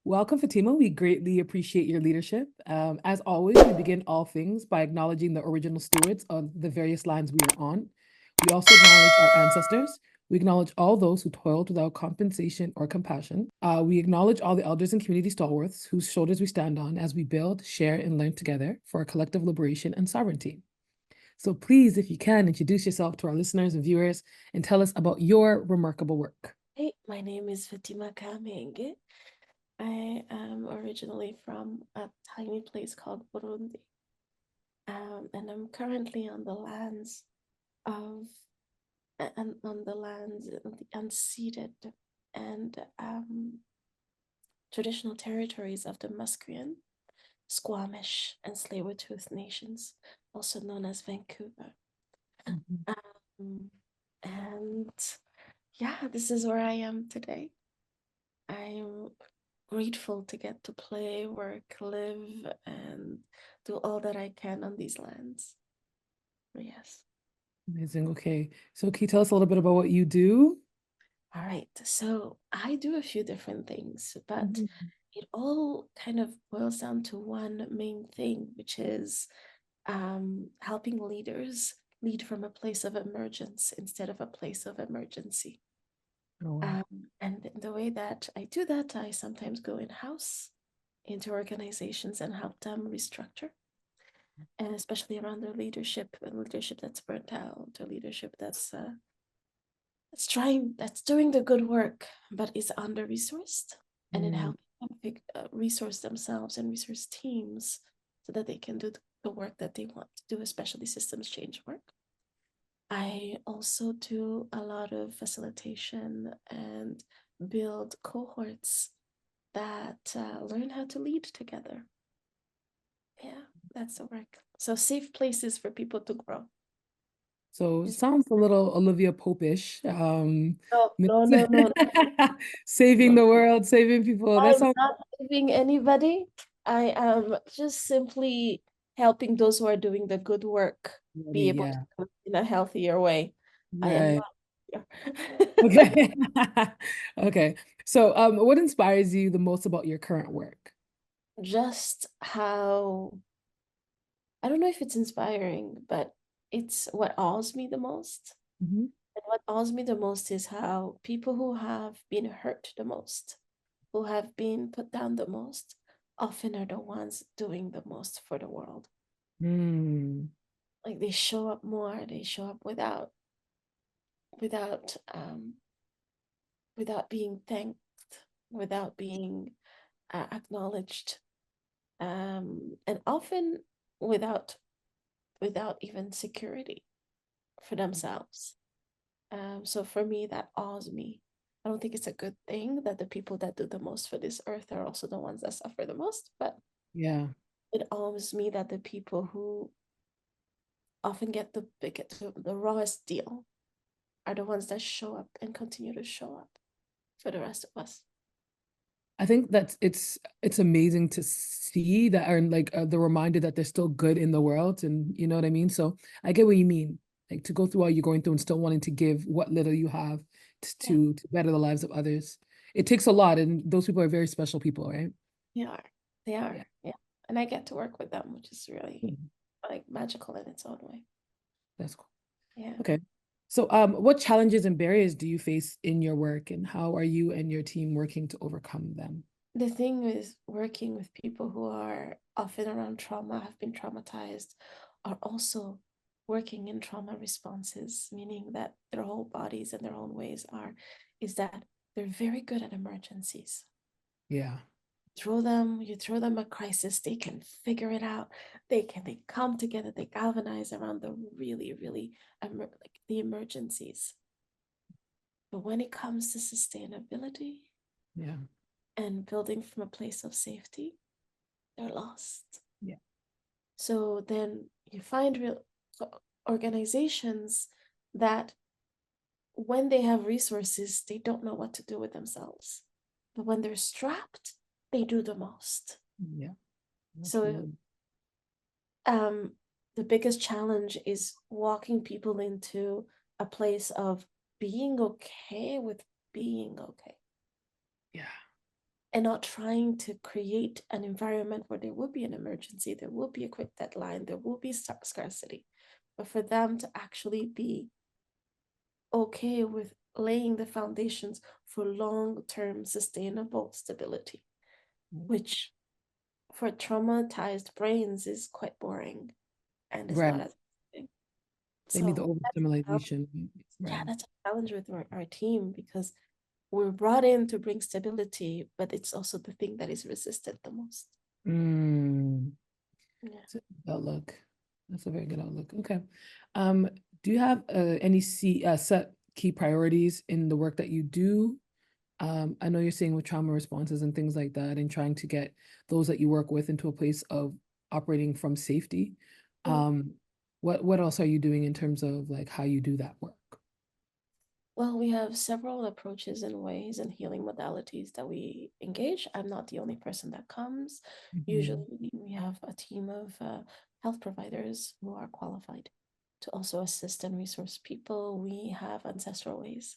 Welcome, Fatima. We greatly appreciate your leadership. As always, we begin all things by acknowledging the original stewards of the various lands we are on. We also acknowledge our ancestors. We acknowledge all those who toiled without compensation or compassion. We acknowledge all the elders and community stalwarts whose shoulders we stand on as we build, share, and learn together for our collective liberation and sovereignty. So please, if you can, introduce yourself to our listeners and viewers and tell us about your remarkable work. Hey, my name is Fatima Kamenge. I am originally from a tiny place called Burundi, and I'm currently on the lands of and on the lands of the unceded and traditional territories of the Musqueam, Squamish, and Tsleil-Waututh nations, also known as Vancouver. Mhm. Um, and yeah, this is where I am today. I'm grateful to get to play, work, live, and do all that I can on these lands. Yes. Amazing. Okay. So can you tell us a little bit about what you do? All right. So I do a few different things, but Mhm. it all kind of boils down to one main thing, which is helping leaders lead from a place of emergence instead of a place of emergency. Oh, wow. And the way that I do that, I sometimes go in-house into organizations and help them restructure, and especially around their leadership and leadership that's burnt out, or leadership that's doing the good work but is under resourced, and in Mm, helping them resource themselves and resource teams so that they can do the work that they want to do, especially systems change work. I also do a lot of facilitation and build cohorts that learn how to lead together. Yeah, that's the work. So safe places for people to grow. so it Is- sounds a little Olivia Popish. No, no, no, no, Saving no. the world, saving people. That I'm sounds not leaving anybody. I am just simply helping those who are doing the good work be really, able to yeah. do it in a healthier way. I am Right. not here. Okay. Okay. So what inspires you the most about your current work? Just how, I don't know if it's inspiring, but it's what awes me the most. Mhm. And what awes me the most is how people who have been hurt the most, who have been put down the most, often are the ones doing the most for the world. Mm, Like they show up more, they show up without without being thanked, without being acknowledged, and often without even security for themselves. So for me, that awes me. I don't think it's a good thing that the people that do the most for this earth are also the ones that suffer the most, but yeah. it awes me that the people who often get the rawest deal are the ones that show up and continue to show up for the rest of us. I think that's it's amazing to see that are like the reminder that there's still good in the world, and you know what I mean. So I get what you mean, like to go through all you're going through and still wanting to give what little you have Yeah, to better the lives of others. It takes a lot, and those people are very special people, right? they are. They are. Yeah. Yeah. And I get to work with them, which is really Mhm. like magical in its own way. That's cool. Yeah. Okay. So what challenges and barriers do you face in your work, and how are you and your team working to overcome them? The thing with working with people who are often around trauma, have been traumatized, are also working in trauma responses, meaning that their whole bodies and their own ways is that they're very good at emergencies. Yeah. You throw them a crisis, they can figure it out. They come together, they galvanize around the really, really like the emergencies. But when it comes to sustainability Yeah. and building from a place of safety, they're lost. Yeah. So then you find real organizations that when they have resources, they don't know what to do with themselves. But when they're strapped, they do the most. Yeah. So Absolutely. um, the biggest challenge is walking people into a place of being okay with being okay. Yeah. and not trying to create an environment where there will be an emergency, there will be a quick deadline, there will be scarcity, but for them to actually be okay with laying the foundations for long-term sustainable stability, which for traumatized brains is quite boring and is not Right. as interesting. They need the So overstimulation. yeah, Right. that's a challenge with our team because we're brought in to bring stability, but it's also the thing that is resisted the most. Mm. Yeah. That's a good outlook. That's a very good outlook. Okay. Do you have any set key priorities in the work that you do? I know you're saying with trauma responses and things like that, and trying to get those that you work with into a place of operating from safety. What else are you doing in terms of like how you do that work? Well, we have several approaches and ways and healing modalities that we engage. I'm not the only person that comes. Mhm. Usually, we have a team of health providers who are qualified to also assist and resource people. We have ancestral ways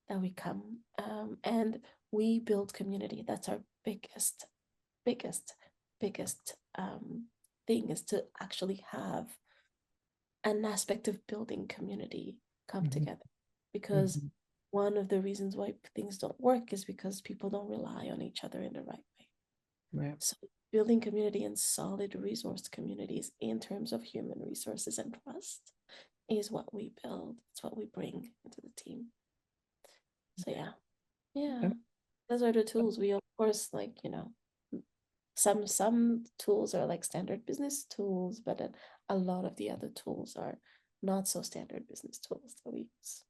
that we come, and we build community. That's our biggest, biggest thing, is to actually have an aspect of building community come Mhm. together, because Mhm. one of the reasons why things don't work is because people don't rely on each other in the right way. Right. So building community and solid resource communities in terms of human resources and trust is what we build. It's what we bring into the team. So yeah, Okay. those are the tools. We of course, like, some tools are like standard business tools, but a lot of the other tools are not so standard business tools that we use.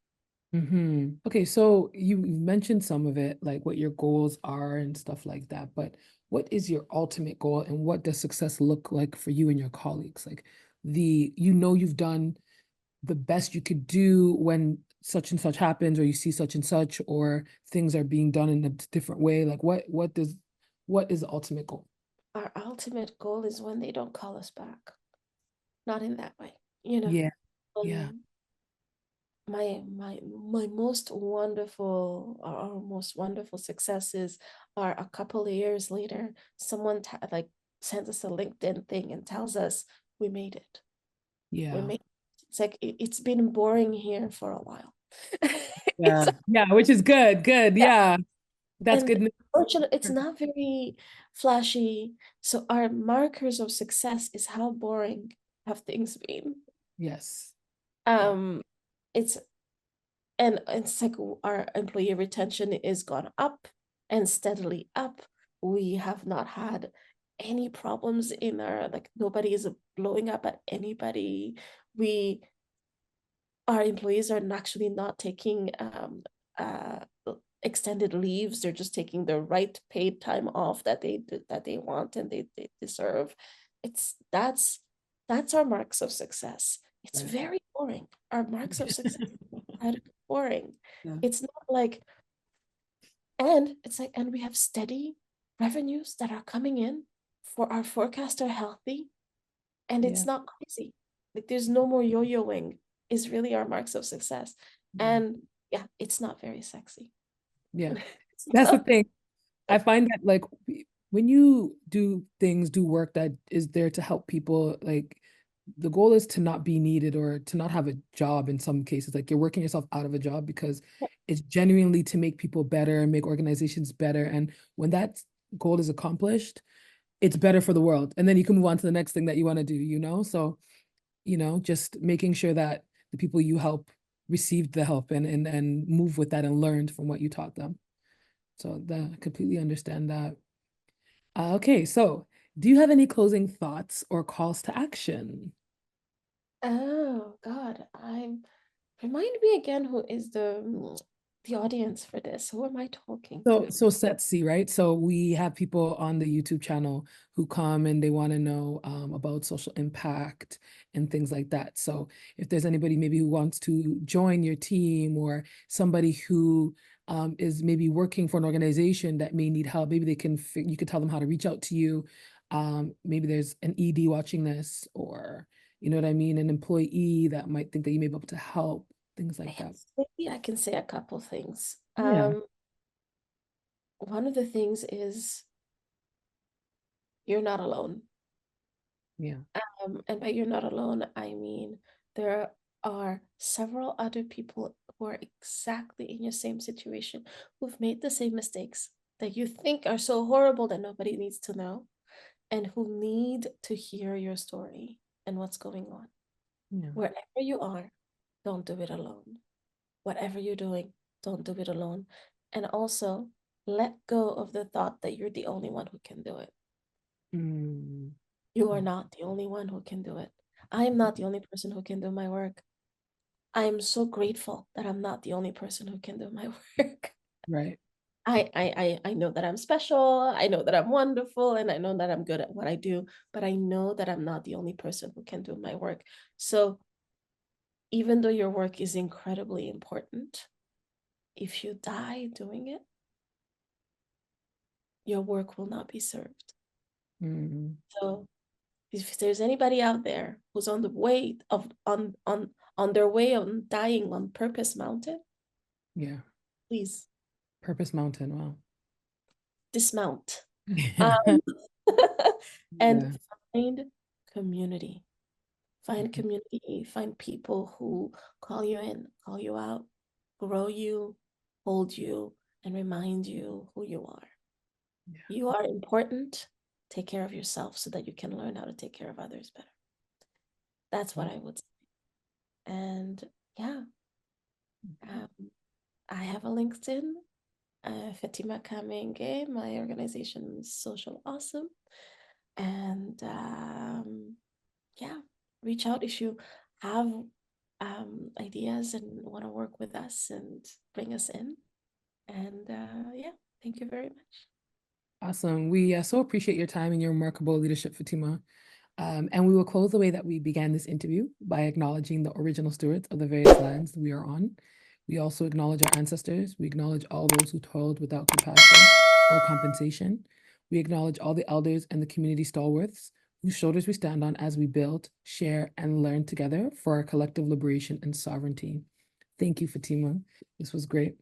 Okay, so you mentioned some of it, like what your goals are and stuff like that, but what is your ultimate goal and what does success look like for you and your colleagues? Like you've done the best you could do when such and such happens, or you see such and such, or things are being done in a different way. Like what is the ultimate goal? Our ultimate goal is when they don't call us back. Not in that way, you know. Yeah, yeah, Um, my most wonderful, our most wonderful successes are a couple of years later, someone like sends us a LinkedIn thing and tells us we made it. We yeah, made it. It's like it's been boring here for a while. yeah, It's yeah, which is good, good. yeah. Yeah, that's And good news. fortunately, it's not very flashy. So our markers of success is how boring have things been. Yes, yeah, Um, it's and it's like our employee retention is gone up and steadily up. We have not had any problems in our, like, nobody is blowing up at anybody. We Our employees are actually not taking uh extended leaves. They're just taking the right paid time off that they want and they deserve. It's that's our marks of success. It's right. very boring. Our marks of success are boring. Yeah, It's not like, and we have steady revenues that are coming in, for our forecasts are healthy, and yeah, it's not crazy. Like, there's no more yo-yoing is really our marks of success. yeah, And yeah, it's not very sexy. yeah. It's That's the not. thing. I find that like when you do work that is there to help people, like the goal is to not be needed or to not have a job in some cases. Like you're working yourself out of a job because it's genuinely to make people better and make organizations better. And when that goal is accomplished, it's better for the world. And then you can move on to the next thing that you want to do, you know? So, just making sure that the people you help received the help and move with that and learned from what you taught them. So that I completely understand that. Okay, so do you have any closing thoughts or calls to action? Oh God, I'm remind me again, who is the audience for this? Who am I talking So, to? so Setsi, right? So we have people on the YouTube channel who come and they want to know about social impact and things like that. So if there's anybody maybe who wants to join your team or somebody who is maybe working for an organization that may need help, maybe you could tell them how to reach out to you. Maybe there's an ED watching this, or you know what I mean, an employee that might think that you may be able to help, things like that. Maybe I can say a couple things. Yeah. one of the things is you're not alone. Yeah. And by you're not alone, I mean there are several other people who are exactly in your same situation, who've made the same mistakes that you think are so horrible that nobody needs to know, and who need to hear your story and what's going on. Yeah. Wherever you are, don't do it alone. Whatever you're doing, don't do it alone. And also, let go of the thought that you're the only one who can do it. Mm. You are not the only one who can do it. I am not the only person who can do my work. I am so grateful that I'm not the only person who can do my work. Right. I know that I'm special, I know that I'm wonderful, and I know that I'm good at what I do, but I know that I'm not the only person who can do my work. So even though your work is incredibly important, if you die doing it, your work will not be served. Mm. So if there's anybody out there who's on the way of on their way on dying on Purpose Mountain, Yeah. please Purpose Mountain. Wow. dismount. Yeah. Um, Yeah. and find community. Find Mhm. community, find people who call you in, call you out, grow you, hold you, and remind you who you are. Yeah. You are important. Take care of yourself so that you can learn how to take care of others better. That's what Yeah. I would say. And yeah, um, I have a LinkedIn, Fatima Kamenge. My organization is Social Ausum. And yeah, reach out if you have ideas and want to work with us and bring us in. And yeah, thank you very much. Awesome. We so appreciate your time and your remarkable leadership, Fatima. And we will close the way that we began this interview by acknowledging the original stewards of the various lands we are on. We also acknowledge our ancestors. We acknowledge all those who toiled without compassion or compensation. We acknowledge all the elders and the community stalwarts whose shoulders we stand on as we build, share, and learn together for our collective liberation and sovereignty. Thank you, Fatima. This was great.